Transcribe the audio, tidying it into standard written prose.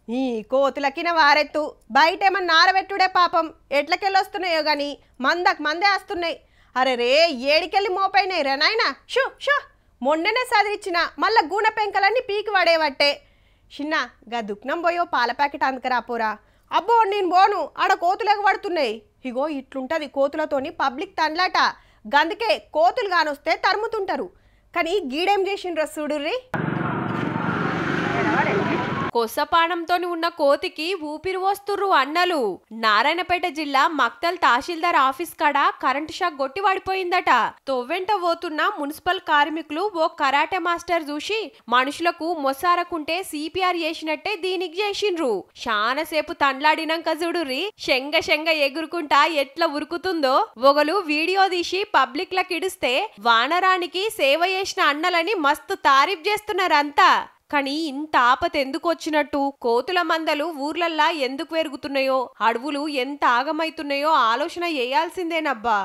ఈ కోతులకిన వారెత్తు బయటేమన్నా నారబెట్టుడే పాపం ఎట్లకెళ్ళొస్తున్నాయో గాని మందే వస్తున్నాయి. అరే రే ఏడికెళ్ళి మోపైనాయి రే నాయనా. షూ షూ మొన్ననే సదిరిచ్చిన మళ్ళా గూనె పెంకలన్నీ పీకి పడేవట్టే. చిన్న గా దుఃఖనం పోయో పాల ప్యాకెట్ అందుకరాపోరా. అబ్బో నేను పోను, ఆడ కోతులకు పడుతున్నాయి. ఇగో ఇట్లుంటది కోతులతోని పబ్లిక్ తండ్లాట. గందుకే కోతులు కానొస్తే తరుముతుంటారు. కానీ గీడేం చేసిండ్రు చూడుర్రి. కొసపానంతోని ఉన్న కోతికి ఊపిరి వస్తుర్రు అన్నలు. నారాయణపేట జిల్లా మక్తల్ తహసీల్దార్ ఆఫీస్ కాడ కరెంటు షాక్ కొట్టి పడిపోయిందట. తొవ్వెంట పోతున్న మున్సిపల్ కార్మికులు ఓ కరాటే మాస్టర్ చూసి మనుషులకు మొసారకుంటే సిపిఆర్ చేసినట్టే దీనికి చేసిండ్రు. చాలాసేపు తండ్లాడినాక చూడుర్రి శంగ ఎగురుకుంటా ఎట్లా ఉరుకుతుందో. ఒకలు వీడియో తీసి పబ్లిక్ లకి ఇడిస్తే వానరానికి సేవ చేసిన అన్నలని మస్తు తారీఫ్ చేస్తున్నారంతా. కానీ ఇంత ఆపత ఎందుకు వచ్చినట్టు, కోతుల మందలు ఊర్లల్లా ఎందుకు పెరుగుతున్నాయో, అడవులు ఎంత ఆగమైతున్నాయో ఆలోచన చేయాల్సిందేనబ్బా.